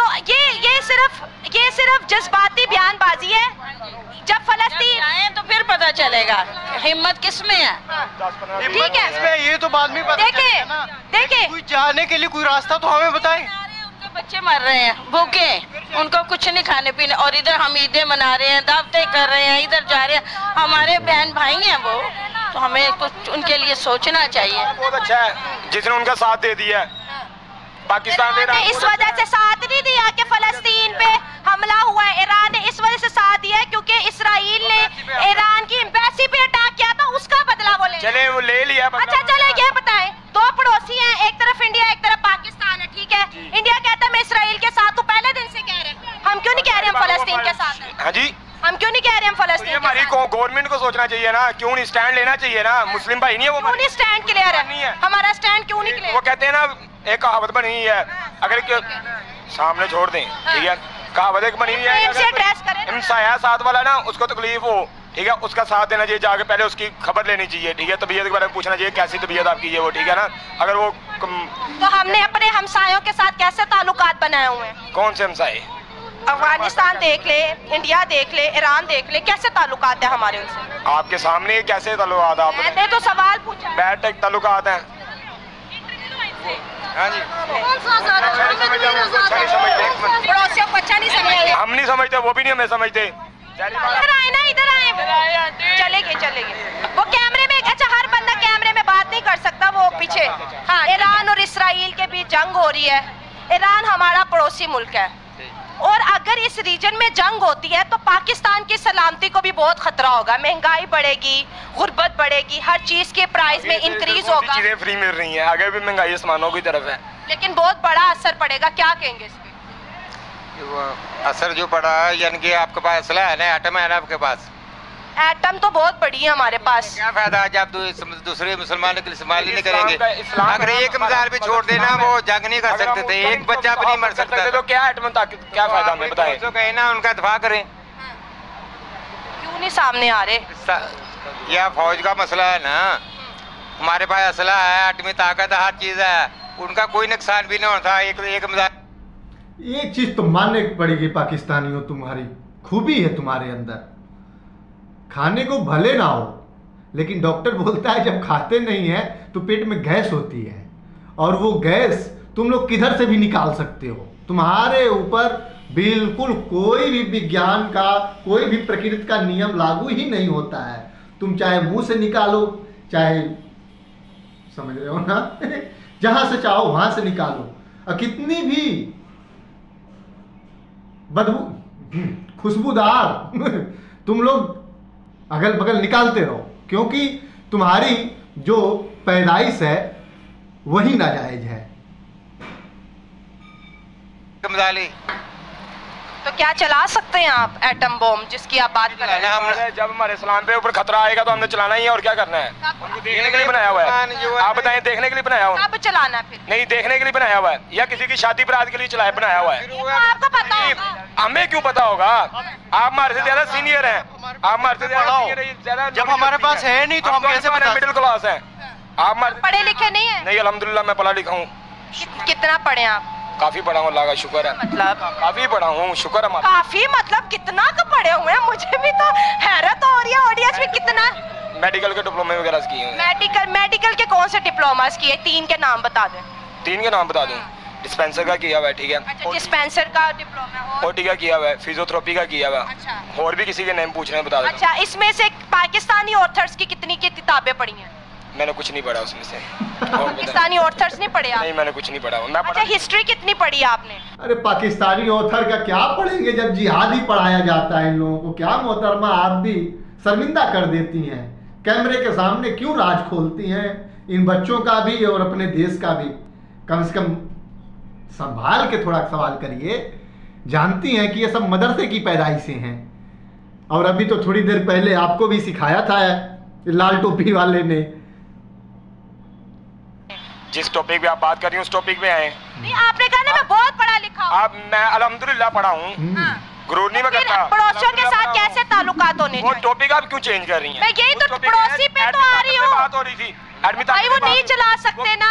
ये सिर्फ जज्बाती बयानबाजी है। जब फलस्तीन आए तो फिर पता चलेगा हिम्मत किसमें है। ठीक है, इसमें ये तो बाद में पता चलेगा ना। देखिए कोई जाने के लिए कोई रास्ता तो हमें बताएं। उनके बच्चे मर रहे हैं भूखे, उनको कुछ नहीं खाने पीने, और इधर हम ईदें मना रहे हैं, दावतें कर रहे हैं, इधर जा रहे हैं। हमारे बहन भाई हैं वो, तो हमें कुछ उनके लिए सोचना चाहिए। बहुत अच्छा है जिसने उनका साथ दे दिया है। पाकिस्तान ने इस वजह से साथ नहीं दिया कि फलस्तीन पे हमला हुआ है। ईरान ने इस वजह से साथ दिया है क्योंकि इसराइल ने ईरान की एम्बेसी पे अटैक किया था, उसका बदला वो ले। चले वो ले लिया। अच्छा चले ये बताएं, दो पड़ोसी हैं, एक तरफ इंडिया एक तरफ पाकिस्तान है, ठीक है। इंडिया कहता है मैं इसराइल के साथ, तो पहले दिन से कह रहे हैं। हम क्यों नहीं कह रहे हम फलस्तीन के साथ हैं? हाँ जी, हम क्यों नहीं कह रहे हम फलस्तीन? हमारी गवर्नमेंट को सोचना चाहिए ना, क्यों नहीं स्टैंड लेना चाहिए ना। मुस्लिम भाई नहीं है वो, क्यों नहीं स्टैंड क्लियर है? हमारा स्टैंड क्यों नहीं क्लियर? वो कहते हैं ना एक कहावत बनी हुई है, अगर कि सामने छोड़ दें, ठीक है, कहावत एक बनी हुई है, हमसाया साथ वाला ना उसको तकलीफ हो, ठीक है, उसका साथ देना चाहिए, जाके पहले उसकी खबर लेनी चाहिए, ठीक है, तबीयत के बारे में पूछना चाहिए, कैसी तबीयत आपकी है वो, ठीक है ना। अगर वो तो हमने अपने हमसायों के साथ कैसे ताल्लुकात बनाए हुए हैं? कौन से हमसाए? अफगानिस्तान देख ले, इंडिया देख ले, ईरान देख ले, कैसे ताल्लुकात है हमारे उनसे? आपके सामने कैसे ताल्लुकात? मैंने तो सवाल पूछा, बैड टेक ताल्लुकात हैं। हाँ जी, पड़ोसियों को अच्छा नहीं समझते, हम नहीं समझते, वो भी नहीं हमें समझते। इधर आए ना, इधर आए, चलेंगे वो कैमरे में, अच्छा हर बंदा कैमरे में बात नहीं कर सकता, वो पीछे। हाँ, ईरान और इसराइल के बीच जंग हो रही है, ईरान हमारा पड़ोसी मुल्क है, और अगर इस रीजन में जंग होती है तो पाकिस्तान की सलामती को भी बहुत खतरा होगा, महंगाई बढ़ेगी, गुर्बत बढ़ेगी, हर चीज के प्राइस में इंक्रीज होगा। चीजें फ्री मिल रही हैं, आगे भी महंगाई आसमानों की तरफ है, लेकिन बहुत बड़ा असर पड़ेगा, क्या कहेंगे इस पे? असर जो पड़ा है, यानी कि आपके पास असला है ना, एटम है ना आपके पास? एटम तो बहुत बड़ी है हमारे पास। क्या फायदा आज आप दूसरे मुसलमानों के लिए इस्तेमाल नहीं करेंगे? अगर एक मिसाल पे छोड़ देना, वो जंग नहीं कर सकते थे, एक बच्चा भी नहीं मर सकता, तो क्या एटम क्या फायदा हमें बताएं? तो कहीं ना उनका दफा करें, क्यों नहीं सामने आ रहे? यह फौज का मसला है ना, हमारे पास असला है, एटमी ताकत है, हर चीज है, उनका कोई नुकसान भी नहीं होता। एक मिसाल, एक चीज तो मानने पड़ेगी पाकिस्तानियों, तुम्हारी खूबी है तुम्हारे अंदर, खाने को भले ना हो, लेकिन डॉक्टर बोलता है जब खाते नहीं है तो पेट में गैस होती है, और वो गैस तुम लोग किधर से भी निकाल सकते हो। तुम्हारे ऊपर बिल्कुल कोई भी विज्ञान का, कोई भी प्रकृति का नियम लागू ही नहीं होता है। तुम चाहे मुंह से निकालो, चाहे, समझ रहे हो ना, जहां से चाहो वहां से निकालो, और कितनी भी बदबू खुशबूदार तुम लोग अगल बगल निकालते रहो, क्योंकि तुम्हारी जो पैदाइश है वही नाजायज है। तो क्या चला सकते हैं आप एटम बम जिसकी आप बात कर रहे हैं? जब हमारे इस्लाम पे ऊपर खतरा आएगा तो हमने चलाना ही है, और क्या करना है? उनको देखने के लिए बनाया हुआ है, आप बताएं, देखने के लिए बनाया हुआ है? कब चलाना फिर? नहीं, देखने के लिए बनाया हुआ है, या किसी की शादी बरात के लिए चलाया बनाया हुआ है? आपको पता होगा। हमें क्यों पता होगा? आप हमारे से ज्यादा सीनियर हैं, आप हमारे से ज्यादा, जब हमारे पास है नहीं तो हम कैसे बता? मिडिल क्लास हैं आप, पढ़े लिखे नहीं है? नहीं, अल्हम्दुलिल्लाह मैं पढ़ा लिखा हूँ। कितना पढ़े आप? काफी पढ़ा हूँ, अल्लाह का शुक्र है। मतलब काफी पढ़ा हूँ, शुक्र है। काफी मतलब कितना का पढ़े हुए हैं? मुझे भी तो हैरत हो रही है, ऑडियंस में कितना। मेडिकल के डिप्लोमे वगैरह किए हैं। मेडिकल के कौन से डिप्लोमास किए? 3 के नाम बता दें। 3 के नाम बता दूं? डिस्पेंसर का किया हुआ है, ठीक है। अच्छा, डिस्पेंसर का डिप्लोमा, ओटी का किया हुआ है, फिजियोथेरेपी का किया हुआ है। अच्छा। और भी किसी के नेम पूछ रहे हैं, बता दो। अच्छा, इसमें से पाकिस्तानी ऑथर्स की कितनी की किताबें पढ़ी हैं? मैंने कुछ नहीं पढ़ा उसमें से। पाकिस्तानी ऑथर्स नहीं पढ़े आप? नहीं, मैंने कुछ नहीं पढ़ा। अच्छा, हिस्ट्री कितनी पढ़ी आपने? अरे पाकिस्तानी ऑथर का क्या पढ़ेंगे जब जिहाद ही पढ़ाया जाता है इन लोगों को। क्या मोहतरमा, आप भी शर्मिंदा कर देती हैं, कैमरे के सामने क्यों राज खोलती हैं इन बच्चों का भी और अपने देश का भी। कम से कम संभाल के थोड़ा सवाल करिए। जानती हैं कि ये सब मदरसे की पैदाइशें हैं, और अभी तो थोड़ी देर पहले आपको भी सिखाया था लाल टोपी वाले ने। जिस टॉपिक पे आप बात कर रही हैं उस टॉपिक पे आए। नहीं, आपने कहा ना मैं बहुत पढ़ा लिखा हूं। आप, मैं अल्हम्दुलिल्लाह पढ़ा हूं, गुरूर नहीं मैं करता। पड़ोसियों के साथ कैसे ताल्लुकात होने चाहिए? वो टॉपिक आप क्यों चेंज कर रही हैं? मैं यही तो पड़ोसी पे तो आ रही हूं। बात हो रही थी भाई, वो नहीं चला सकते ना।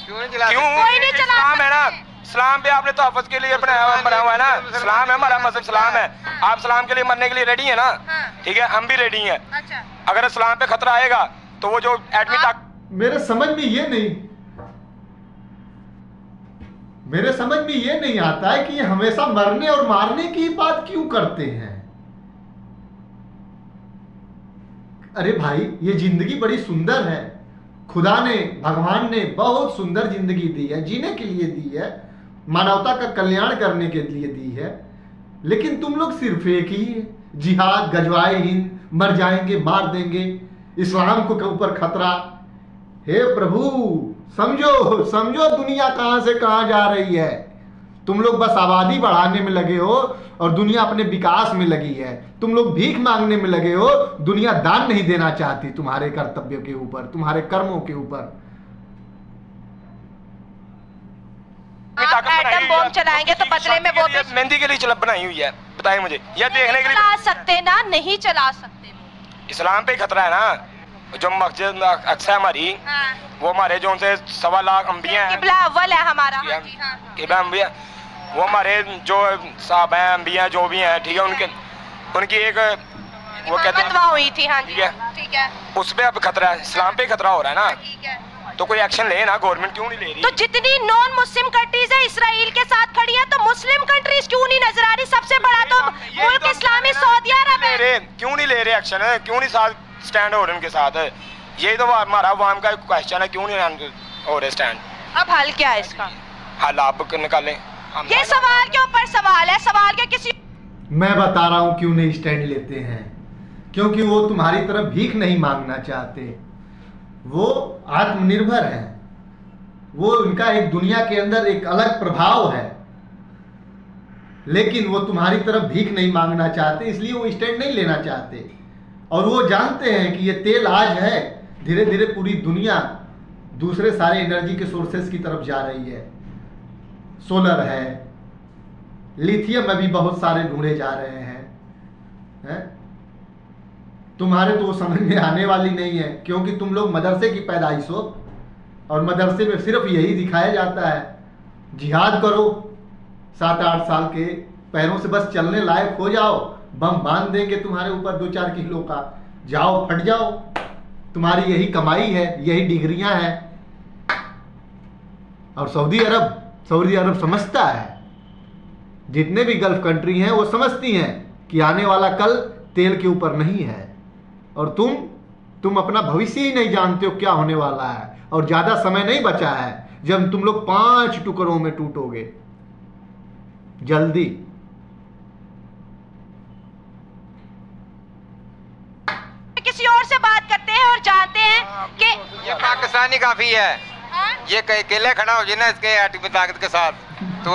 क्यों नहीं चला? कोई नहीं चला सकता है ना। इस्लाम पे आपने तो हफ़्ज़ के लिए बनाया हुआ है ना। इस्लाम है हमारा मज़हब, इस्लाम है। आप इस्लाम के लिए मरने के लिए रेडी है ना? ठीक है, हम भी रेडी हैं। अगर इस्लाम पे खतरा आएगा तो वो जो एटमी ताकत, मेरे समझ में ये नहीं आता है कि ये हमेशा मरने और मारने की बात क्यों करते हैं। अरे भाई, ये जिंदगी बड़ी सुंदर है, खुदा ने, भगवान ने बहुत सुंदर जिंदगी दी है, जीने के लिए दी है, मानवता का कल्याण करने के लिए दी है। लेकिन तुम लोग सिर्फ एक ही जिहाद, गजवाए हिंद, मर जाएंगे, मार देंगे, इस्लाम को ऊपर खतरा। हे प्रभु, समझो दुनिया कहां से कहां जा रही है। तुम लोग बस आबादी बढ़ाने में लगे हो और दुनिया अपने विकास में लगी है। तुम लोग भीख मांगने में लगे हो, दुनिया दान नहीं देना चाहती तुम्हारे कर्तव्यों के ऊपर, तुम्हारे कर्मों के ऊपर। बॉम्ब चलाएंगे तो बदले में वो मेहंदी के लिए बनाई हुई है, बताए मुझे, या देखने के लिए चला सकते ना, नहीं चला सकते। इस्लाम पे खतरा है ना। जो मस्जिद अक्सा हमारी, वो हमारे जो उनसे 1.25 लाख अंबिया है, किबला अव्वल है हमारा, किबला अंबिया, वो हमारे जो साहब हैं अंबिया जो भी हैं, ठीक है, उनकी एक वो कहते हैं हुई थी। हाँ जी, ठीक है, उस पे अब खतरा है, इस्लाम पे खतरा हो रहा है ना, तो कोई एक्शन ले ना, गवर्नमेंट क्यों नहीं ले रही? तो जितनी नॉन मुस्लिम कंट्रीज है इसराइल के साथ खड़ी है, तो मुस्लिम कंट्रीज क्यों नहीं नजर आ रही? सबसे बड़ा तो मुल्क इस्लामी सऊदी अरब है, क्यों नहीं ले रहे एक्शन? क्यों नहीं साथ स्टैंड हो रहे उनके साथ? यही तो हमारा अवाम का क्वेश्चन है, क्यों नहीं हो रहे स्टैंड? अब हल क्या है इसका? हल आप निकालें। ये सवाल के ऊपर सवाल है, सवाल के किसी मैं बता रहा हूं क्यों नहीं स्टैंड लेते हैं, क्योंकि वो तुम्हारी तरफ भीख नहीं मांगना चाहते, वो आत्मनिर्भर है, वो उनका एक दुनिया के अंदर एक अलग प्रभाव है, लेकिन वो तुम्हारी तरफ भीख नहीं मांगना चाहते, इसलिए वो स्टैंड नहीं लेना चाहते। और वो जानते हैं कि ये तेल आज है, धीरे धीरे पूरी दुनिया दूसरे सारे एनर्जी के सोर्सेस की तरफ जा रही है। सोलर है, लिथियम अभी बहुत सारे ढूंढे जा रहे हैं, तुम्हारे तो वो समझ में आने वाली नहीं है, क्योंकि तुम लोग मदरसे की पैदाइश हो, और मदरसे में सिर्फ यही दिखाया जाता है, जिहाद करो, 7-8 साल के पैरों से बस चलने लायक हो जाओ, बम बांध देंगे तुम्हारे ऊपर 2-4 किलो का, जाओ फट जाओ, तुम्हारी यही कमाई है, यही डिग्रियां हैं। और सऊदी अरब समझता है, जितने भी गल्फ कंट्री हैं वो समझती हैं कि आने वाला कल तेल के ऊपर नहीं है, और तुम अपना भविष्य ही नहीं जानते हो क्या होने वाला है, और ज्यादा समय नहीं बचा है जब तुम लोग 5 टुकड़ों में टूटोगे, जल्दी। किसी और से बात करते हैं और जानते हैं कि ये पाकिस्तानी काफी है, ये अकेले खड़ा हो जाए ना इसके एटमी ताकत के साथ, तो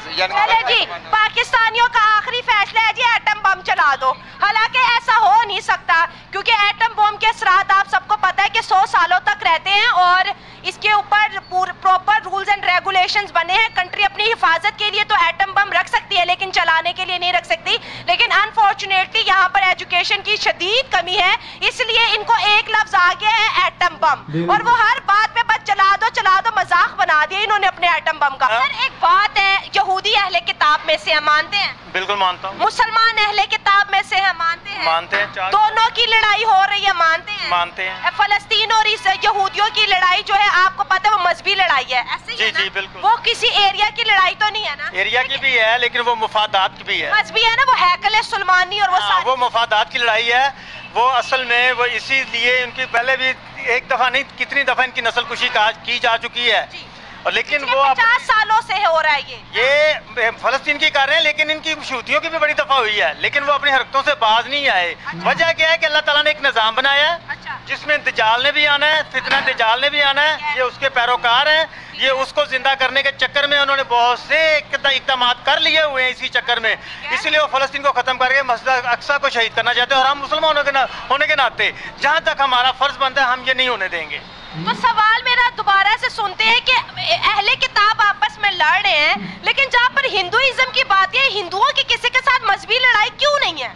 चले जी, पाकिस्तानियों का आखिरी फैसला है जी, एटम बम चला दो। हालांकि ऐसा हो नहीं सकता, क्योंकि एटम बम के असरात आप सबको पता है कि 100 सालों तक रहते हैं, और इसके ऊपर प्रॉपर रूल्स एंड रेगुलेशंस बने हैं। कंट्री अपनी हिफाजत के लिए तो एटम बम रख सकती है, लेकिन चलाने के लिए नहीं रख सकती। लेकिन अनफॉर्चुनेटली यहाँ पर एजुकेशन की शदीद कमी है, इसलिए इनको एक लफ्ज आ गया है एटम बम, और वो हर बात पे बस चला दो मजाक बना दिया इन्होंने अपने एटम बम का। सर एक बात है, यहूदी अहले किताब में से हम मानते हैं, बिल्कुल मानता हूँ, मुसलमान अहले किताब में से हम मानते हैं, दोनों की लड़ाई हो रही है, मानते हैं। फलस्तीन और इस यहूदियों की लड़ाई जो है आपको पता है वो मजहबी लड़ाई है, ऐसे ही है ना? जी बिल्कुल, वो किसी एरिया की लड़ाई तो नहीं है ना? एरिया की भी है, लेकिन वो मुफादात की भी है, मजहबी है ना, वो हैकल सुलेमानी और वो मुफादात की लड़ाई है। वो असल में वो इसीलिए उनकी पहले भी एक दफा नहीं कितनी दफा इनकी नस्लकुशी की जा चुकी है, और लेकिन वो 50 सालों से हो रहा है ये फलस्तीन की कर रहे हैं, लेकिन इनकी शूतियों की भी बड़ी दफा हुई है, लेकिन वो अपनी हरकतों से बाज नहीं आए। वजह क्या है कि अल्लाह ताला ने एक निज़ाम बनाया है, जिसमें दज्जाल ने भी आना है, फितना दज्जाल ने भी आना है, ये उसके पैरोकार हैं, ये उसको जिंदा करने के चक्कर में उन्होंने बहुत से इक़दाम कर लिए हुए हैं इसी चक्कर में, इसलिए वो फलस्तीन को खत्म करके मस्जिद अक्सा को शहीद करना चाहते हैं, और हम मुसलमानों के होने के नाते जहाँ तक हमारा फर्ज बनता है हम ये नहीं होने देंगे। तो सवाल मेरा दोबारा से सुनते हैं कि अहले किताब आपस में लड़ रहे हैं, लेकिन जहाँ पर हिंदुइज्म की बात है, हिंदुओं की किसी के साथ मजहबी लड़ाई क्यों नहीं है?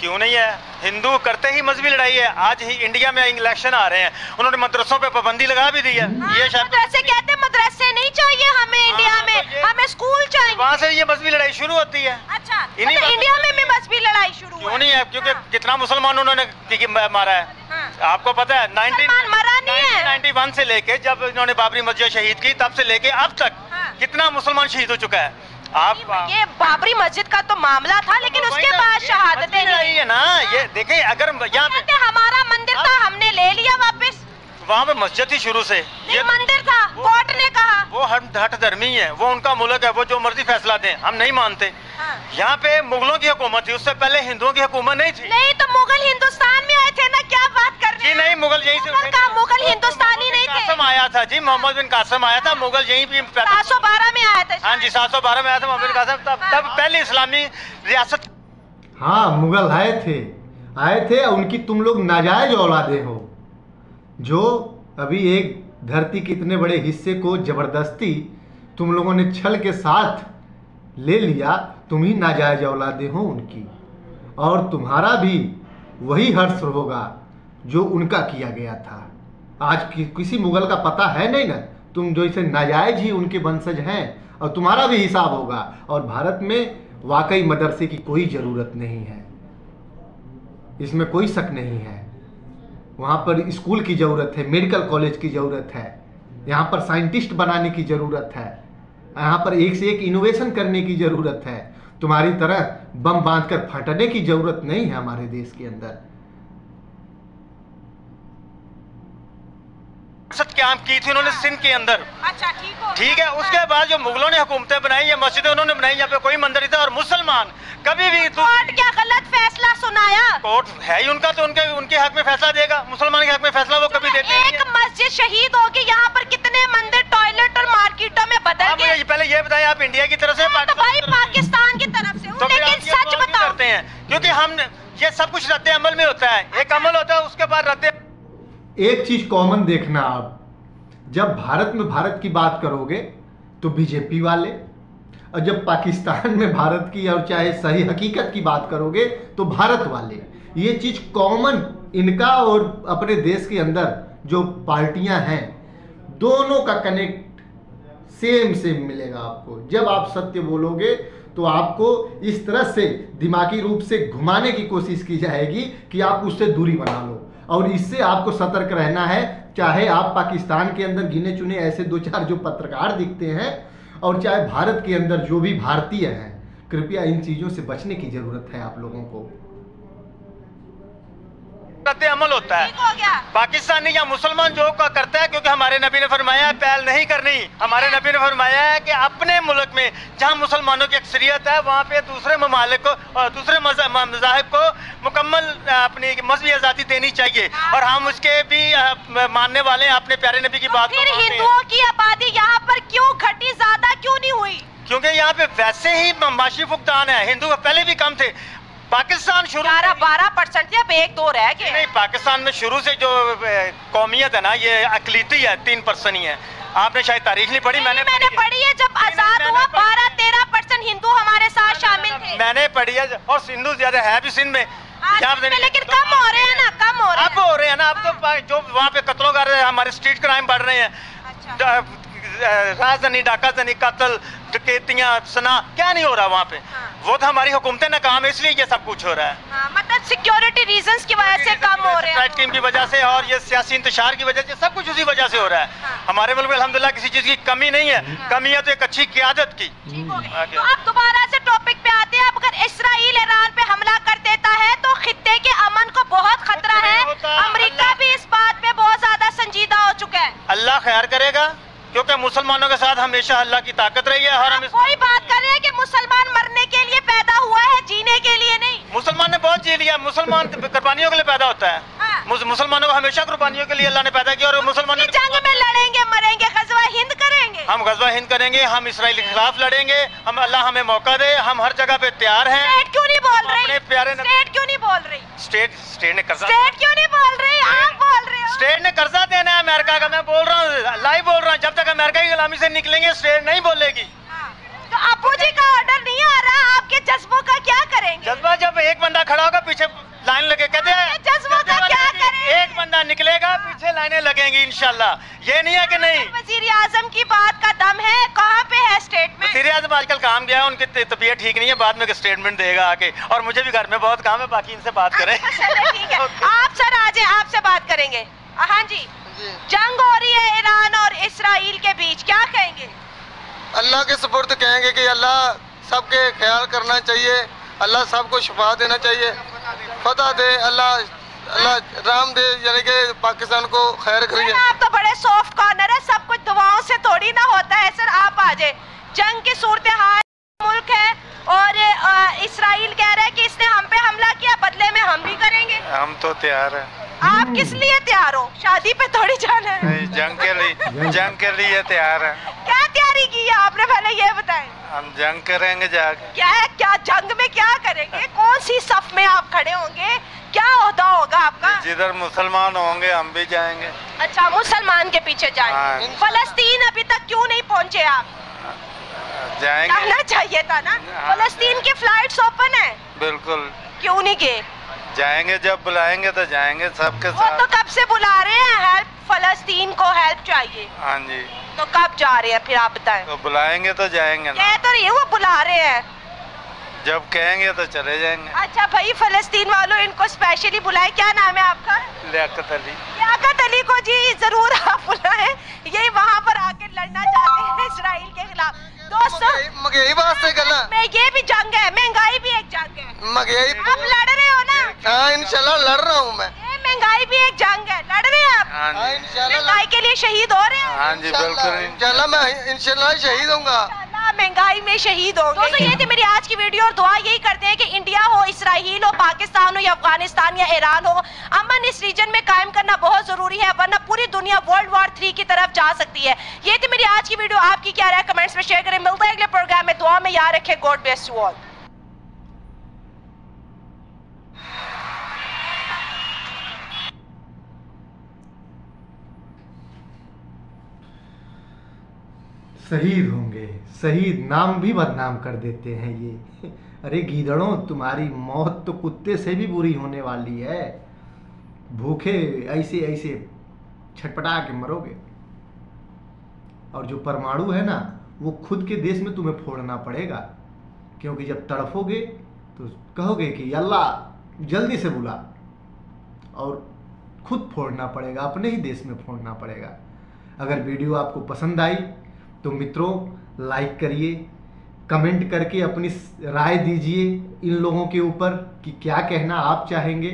क्यों नहीं है? हिंदू करते ही मजहबी लड़ाई है। आज ही इंडिया में इलेक्शन आ रहे हैं, उन्होंने मदरसों पे पाबंदी लगा भी दी है। ये मदरसे कहते हैं मदरसे नहीं चाहिए हमें इंडिया में, हमें स्कूल चाहिए, वहाँ से ये मजहबी लड़ाई शुरू होती है। अच्छा, इंडिया में भी मजहबी लड़ाई शुरू क्यों नहीं है? क्योंकि कितना मुसलमान उन्होंने मारा है, आपको पता है। 1991 से लेके जब इन्होंने बाबरी मस्जिद शहीद की, तब से लेके अब तक कितना मुसलमान शहीद हो चुका है। आप ये बाबरी मस्जिद का तो मामला था, लेकिन उसके बाद शहादतें नहीं है ना। ये देखिए, अगर यहाँ पे हमारा मंदिर था हमने ले लिया वापस, वहाँ पे मस्जिद थी शुरू से, ये मंदिर था, कोर्ट ने कहा वो हट धर्मी है, वो उनका मुल्क है, वो जो मर्जी फैसला दें, हम नहीं मानते। यहाँ पे मुगलों की हुकूमत थी, उससे पहले हिंदुओं की हुकूमत नहीं थी। नहीं तो मुगल हिंदुस्तान में आए थे ना, क्या बात कर रहे हैं? नहीं, मुगल यहीं से मुगल हिंदुस्तानी नहीं थे। कासिम आया था जी, मोहम्मद बिन कासिम आया था, मुगल यहीं पे 712 में आया था। हाँ जी, 712 में आया था मोहम्मद बिन कासिम, तब पहले इस्लामी रियासत। हाँ, मुगल आए थे, उनकी तुम लोग नाजायज औलादे हो, जो अभी एक धरती के इतने बड़े हिस्से को जबरदस्ती तुम लोगों ने छल के साथ ले लिया, तुम ही नाजायज औलादे हो उनकी, और तुम्हारा भी वही हर्ष होगा जो उनका किया गया था। आज किसी मुगल का पता है नहीं ना, तुम जो इसे नाजायज ही उनके वंशज हैं, और तुम्हारा भी हिसाब होगा। और भारत में वाकई मदरसे की कोई ज़रूरत नहीं है, इसमें कोई शक नहीं है। वहाँ पर स्कूल की ज़रूरत है, मेडिकल कॉलेज की ज़रूरत है, यहाँ पर साइंटिस्ट बनाने की ज़रूरत है, यहाँ पर एक से एक इनोवेशन करने की ज़रूरत है। तुम्हारी तरह बम बांधकर फटने की ज़रूरत नहीं है हमारे देश के अंदर। काम की थी उन्होंने सिंध के अंदर। अच्छा ठीक है। उसके बाद जो मुगलों ने हुकूमतें बनाई, ये मस्जिदें उन्होंने बनाई, यहाँ पे कोई मंदिर नहीं था। और मुसलमान कभी भी कोर्ट क्या गलत फैसला सुनाया? कोर्ट है ही उनका, तो उनके हक में फैसला देगा। मुसलमान के हक में फैसला वो कभी देते नहीं। एक मस्जिद शहीद होगी, यहाँ पर कितने मंदिर, टॉयलेट और मार्केटों में बदल गए। पहले ये बताएं, आप इंडिया की तरफ से पाकिस्तान की तरफ से, लेकिन सच बताते हैं, क्योंकि हम ये सब कुछ रद्द अमल में होता है। एक अमल होता है, उसके बाद रद्द। एक चीज कॉमन देखना, आप जब भारत में भारत की बात करोगे तो बीजेपी वाले, और जब पाकिस्तान में भारत की और चाहे सही हकीकत की बात करोगे तो भारत वाले। ये चीज कॉमन इनका और अपने देश के अंदर जो पार्टियां हैं, दोनों का कनेक्ट सेम मिलेगा आपको। जब आप सत्य बोलोगे तो आपको इस तरह से दिमागी रूप से घुमाने की कोशिश की जाएगी कि आप उससे दूरी बना लो, और इससे आपको सतर्क रहना है। चाहे आप पाकिस्तान के अंदर गिने चुने ऐसे 2-4 जो पत्रकार दिखते हैं, और चाहे भारत के अंदर जो भी भारतीय हैं, कृपया इन चीज़ों से बचने की ज़रूरत है आप लोगों को। अमल होता है पाकिस्तानी या मुसलमान जो का करता है, क्योंकि हमारे नबी ने फरमाया है पहल नहीं करनी। हमारे नबी ने फरमाया है कि अपने मुल्क में जहां मुसलमानों की अक्सरियत है, वहां पे दूसरे ममालिक को और दूसरे मज़ाहिब को मुकम्मल अपनी मज़हबी आज़ादी देनी चाहिए, और हम उसके भी मानने वाले हैं। अपने प्यारे नबी की बात। फिर हिंदुओं की आबादी यहाँ पर क्यों घटी, ज्यादा क्यों नहीं हुई? क्योंकि यहाँ पे वैसे ही माशी फुकदान है। हिंदू पहले भी कम थे। पाकिस्तान शुरू 12% या 1-2 रह गए। नहीं, पाकिस्तान में शुरू से जो कौमियत है ना, ये अकलीती है, 3% ही है। आपने शायद तारीख नहीं पढ़ी, मैंने पढ़ी है। जब आजाद हुआ 12-13% हिंदू हमारे साथ शामिल थे। मैंने पढ़ी है, और हिंदू ज्यादा है भी सिंध में, लेकिन कम हो रहे हैं ना, कम हो रहे हैं। अब हो रहे हैं ना। अब तो जो वहाँ पे कत्लों कर रहे हैं, हमारे स्ट्रीट क्राइम बढ़ रहे हैं। राजधानी, डाकाजनी, कत्ल, डकैतियां, सना, क्या नहीं हो रहा वहाँ पे? वो तो हमारी हुकूमतें नाकाम है, इसलिए ये सब कुछ हो रहा है। मतलब सिक्योरिटी रीजंस की वजह से कम हो रहे हैं, टीम की वजह से, और ये सियासी इंतशार की वजह से, सब कुछ उसी वजह से हो रहा है। हमारे मुल्क में अल्हम्दुलिल्लाह किसी चीज की कमी नहीं है। कमी है तो एक अच्छी क़यादत की। तो अब दोबारा से टॉपिक पे आते हैं। अब अगर इस्राइल ईरान पे हमला कर देता है तो खित्ते के अमन को बहुत खतरा है। अमेरिका भी इस बात पे बहुत ज्यादा संजीदा हो चुका है। अल्लाह खैर करेगा, क्योंकि मुसलमानों के साथ हमेशा अल्लाह की ताकत रही है। और हम कोई बात कर रहे हैं कि मुसलमान मरने के लिए पैदा हुआ है, जीने के लिए नहीं। मुसलमान ने बहुत जी लिया। मुसलमान कुर्बानियों के लिए पैदा होता है। मुसलमानों को हमेशा कुर्बानियों के लिए अल्लाह ने पैदा किया। और मुसलमान जंग में लड़ेंगे, मरेंगे, गज़वा हिंद करेंगे। हम गज़वा हिंद करेंगे, हम इसराइल के खिलाफ लड़ेंगे। हम अल्लाह हमें मौका दे, हम हर जगह पे तैयार हैं। स्टेट क्यों नहीं बोल रही? अपने प्यारे स्टेट क्यों नहीं बोल रही? स्टेट ने कर्जा, स्टेट क्यों नहीं बोल रही? आप बोल रहे हो। स्टेट ने कर्जा देना है अमेरिका का। मैं बोल रहा हूँ, लाइव बोल रहा हूँ, जब तक अमेरिका की गुलामी से निकलेंगे स्टेट नहीं बोलेगी। तो अबू जी का ऑर्डर नहीं आ रहा, आपके जज्बों का क्या करेंगे? जज्बा जब एक बंदा खड़ा होगा, पीछे लाइन लगे, कहते हैं जज्बों का क्या करेंगे? एक बंदा निकलेगा, पीछे लाइनें लगेंगी इंशाल्लाह। ये नहीं है कि नहीं। वजीर आजम की बात का दम है, कहाँ पे है स्टेट में? वजीर आजम आजकल काम गया है, उनकी तबीयत ठीक नहीं है, बाद में स्टेटमेंट देगा आके। और मुझे भी घर में बहुत काम है, बाकी इनसे बात करें। ठीक है। आप सर आ जाए, आपसे बात करेंगे। हाँ जी, जंग हो रही है ईरान और इसराइल के बीच, क्या कहेंगे? अल्लाह के सुपुर्द कहेंगे कि अल्लाह सबके ख्याल करना चाहिए, अल्लाह सबको शिफा देना चाहिए, फतह दे, अल्लाह राम दे, यानी कि पाकिस्तान को खैर करिए। आप तो बड़े सॉफ्ट कॉर्नर है, सब कुछ दुआओं से थोड़ी ना होता है। सर आप आ जाए। जंग की सूरत हाल मुल्क है, और इसराइल कह रहा है कि इसने हम पे हमला किया, बदले में हम भी करेंगे। हम तो तैयार हैं। आप किस लिए तैयार हो? शादी पे थोड़ी जाना है। नहीं, जंग के लिए तैयार है। क्या तैयारी की है आपने, पहले ये बताएं। हम जंग करेंगे जाके। क्या जंग में क्या करेंगे? कौन सी सफ में आप खड़े होंगे? क्या ओहदा होगा आपका? जिधर मुसलमान होंगे हम भी जाएंगे। अच्छा, मुसलमान के पीछे जाएंगे। फलस्तीन अभी तक क्यों नहीं पहुँचे आप? जाएंगे, जाना चाहिए था ना। फलस्तीन की फ्लाइट्स ओपन है, बिल्कुल। क्यों नहीं गए? जाएंगे, जब बुलाएंगे तो जाएंगे सबके वो साथ। तो कब से बुला रहे हैं, हेल्प, फलस्तीन को हेल्प चाहिए। हाँ जी। तो कब जा रहे हैं फिर आप बताएं? तो बुलाएंगे तो जाएंगे ना। कह तो रही है वो बुला रहे हैं, जब कहेंगे तो चले जाएंगे। अच्छा भाई, फलस्तीन वालों इनको स्पेशली बुलाए। क्या नाम है आपका? लियाकत अली। लियाकत अली को जी जरूर आप बुलाएं, यही वहाँ पर आके लड़ना चाहते हैं इसराइल के खिलाफ। दोस्तों, महंगाई वास्ते करना, मैं ये भी जंग है, महंगाई भी एक जंग है। महंगाई आप लड़ रहे हो ना? हाँ इंशाल्लाह लड़ रहा हूँ मैं। ये महंगाई भी एक जंग है, लड़ रहे हैं आप? हाँ जी। महंगाई के लिए शहीद हो रहे हैं? हाँ जी बिल्कुल। इंशाल्लाह मैं इंशाल्लाह शहीद होऊंगा, महंगाई में शहीद होंगे। दोस्तों ये थी मेरी आज की वीडियो, और दुआ यही करते हैं कि इंडिया हो, इसराइल हो, पाकिस्तान हो या अफगानिस्तान या ईरान हो, अमन इस रीजन में कायम करना बहुत जरूरी है, वरना पूरी दुनिया वर्ल्ड वॉर 3 की तरफ जा सकती है। ये थी मेरी आज की वीडियो, आपकी क्या राय कमेंट्स में शेयर करें। मिलते हैं अगले प्रोग्राम में, दुआ में याद रखें। God bless you all. शहीद होंगे, शहीद नाम भी बदनाम कर देते हैं ये। अरे गीदड़ों, तुम्हारी मौत तो कुत्ते से भी बुरी होने वाली है। भूखे ऐसे ऐसे छटपटा के मरोगे। और जो परमाणु है ना, वो खुद के देश में तुम्हें फोड़ना पड़ेगा, क्योंकि जब तड़फोगे तो कहोगे कि अल्लाह जल्दी से बुला, और खुद फोड़ना पड़ेगा, अपने ही देश में फोड़ना पड़ेगा। अगर वीडियो आपको पसंद आई तो मित्रों लाइक करिए, कमेंट करके अपनी राय दीजिए इन लोगों के ऊपर कि क्या कहना आप चाहेंगे।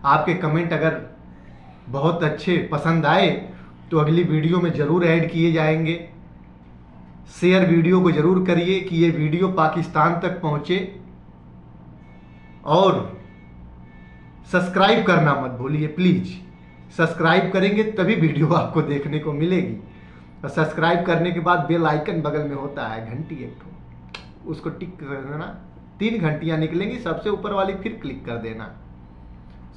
आपके कमेंट अगर बहुत अच्छे पसंद आए तो अगली वीडियो में ज़रूर ऐड किए जाएंगे। शेयर वीडियो को ज़रूर करिए कि ये वीडियो पाकिस्तान तक पहुँचे, और सब्सक्राइब करना मत भूलिए प्लीज़। सब्सक्राइब करेंगे तभी वीडियो आपको देखने को मिलेगी। और सब्सक्राइब करने के बाद बेल आइकन बगल में होता है घंटी एक ठो, उसको टिक कर देना। 3 घंटियाँ निकलेंगी, सबसे ऊपर वाली फिर क्लिक कर देना।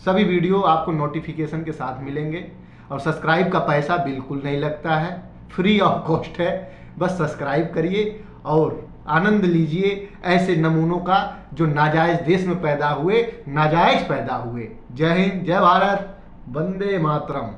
सभी वीडियो आपको नोटिफिकेशन के साथ मिलेंगे। और सब्सक्राइब का पैसा बिल्कुल नहीं लगता है, फ्री ऑफ कॉस्ट है। बस सब्सक्राइब करिए और आनंद लीजिए ऐसे नमूनों का जो नाजायज़ देश में पैदा हुए, नाजायज़ पैदा हुए। जय हिंद, जय भारत, वंदे मातरम।